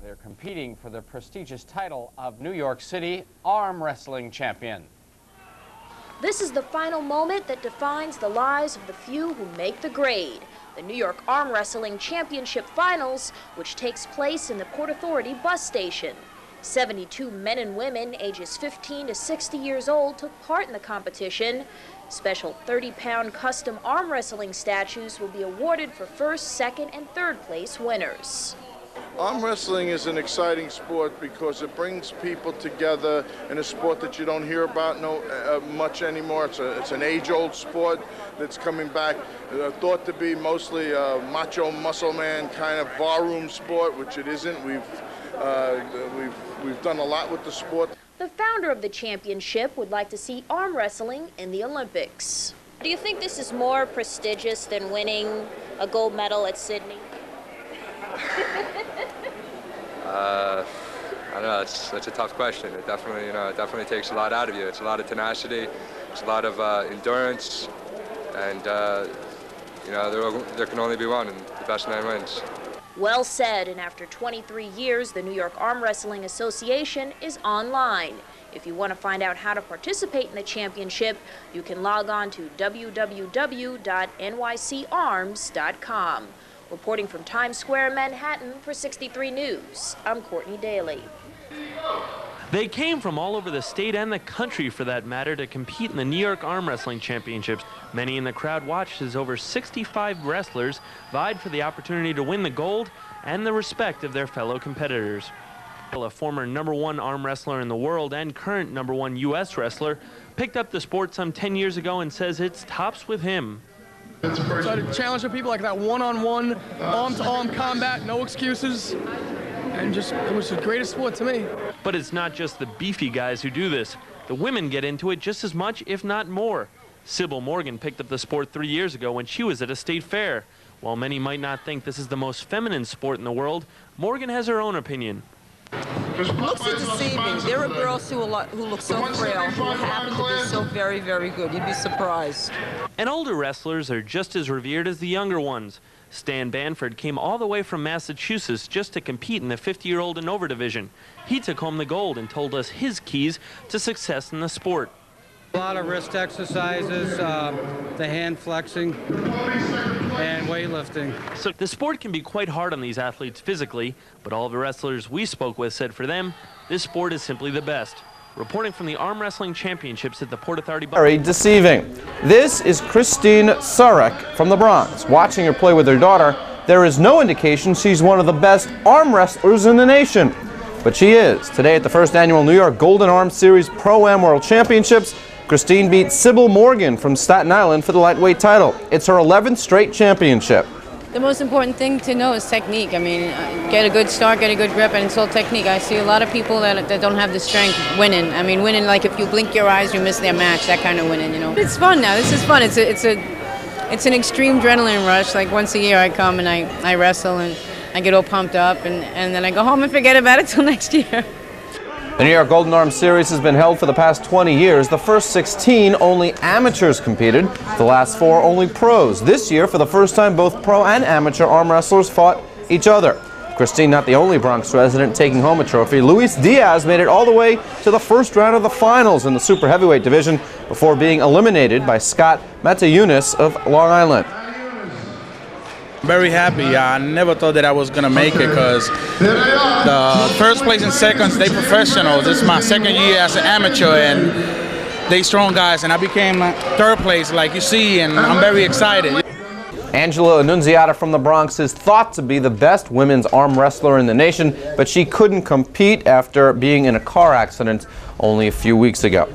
They're competing for the prestigious title of New York City Arm Wrestling Champion. This is the final moment that defines the lives of the few who make the grade. The New York Arm Wrestling Championship Finals, which takes place in the Port Authority bus station. 72 men and women ages 15 to 60 years old took part in the competition. Special 30-pound custom arm wrestling statues will be awarded for first, second, and third place winners. Arm wrestling is an exciting sport because it brings people together in a sport that you don't hear about much anymore. It's an age-old sport that's coming back, thought to be mostly a macho muscle man kind of barroom sport, which it isn't. We've done a lot with the sport. The founder of the championship would like to see arm wrestling in the Olympics. Do you think this is more prestigious than winning a gold medal at Sydney? I don't know. That's a tough question. It definitely, it definitely takes a lot out of you. It's a lot of tenacity. It's a lot of endurance, and there can only be one, and the best man wins. Well said, and after 23 years, the New York Arm Wrestling Association is online. If you want to find out how to participate in the championship, you can log on to www.nycarms.com. Reporting from Times Square, Manhattan for 63 News, I'm Courtney Daly. They came from all over the state and the country, for that matter, to compete in the New York Arm Wrestling Championships. Many in the crowd watched as over 65 wrestlers vied for the opportunity to win the gold and the respect of their fellow competitors. A former #1 arm wrestler in the world and current #1 U.S. wrestler picked up the sport some 10 years ago and says it's tops with him. So to challenge the people like that one-on-one, arm-to-arm combat, no excuses. And it was the greatest sport to me. But it's not just the beefy guys who do this. The women get into it just as much, if not more. Sybil Morgan picked up the sport 3 years ago when she was at a state fair. While many might not think this is the most feminine sport in the world, Morgan has her own opinion. Looks are deceiving. There are girls who look so frail, who happen to be so very, very good. You'd be surprised. And older wrestlers are just as revered as the younger ones. Stan Banford came all the way from Massachusetts just to compete in the 50-year-old and over division. He took home the gold and told us his keys to success in the sport. A lot of wrist exercises, the hand flexing, and weightlifting. So the sport can be quite hard on these athletes physically, but all the wrestlers we spoke with said for them, this sport is simply the best. Reporting from the Arm Wrestling Championships at the Port Authority. Very deceiving. This is Christine Sarek from the Bronx. Watching her play with her daughter, there is no indication she's one of the best arm wrestlers in the nation. But she is. Today at the first annual New York Golden Arm Series Pro-Am World Championships, Christine beat Sybil Morgan from Staten Island for the lightweight title. It's her 11th straight championship. The most important thing to know is technique. I mean, get a good start, get a good grip, and it's all technique. I see a lot of people that don't have the strength winning. I mean, winning like if you blink your eyes, you miss their match, that kind of winning, It's fun now. This is fun. It's an extreme adrenaline rush. Like once a year I come and I wrestle and I get all pumped up and then I go home and forget about it till next year. The New York Golden Arm Series has been held for the past 20 years. The first 16 only amateurs competed. The last 4 only pros. This year, for the first time, both pro and amateur arm wrestlers fought each other. Christine, not the only Bronx resident taking home a trophy. Luis Diaz made it all the way to the first round of the finals in the super heavyweight division before being eliminated by Scott Matayunis of Long Island. Very happy. I never thought that I was going to make it because the first place and seconds, they professionals. This is my second year as an amateur and they strong guys, and I became third place like you see, and I'm very excited. Angela Annunziata from the Bronx is thought to be the best women's arm wrestler in the nation, but she couldn't compete after being in a car accident only a few weeks ago.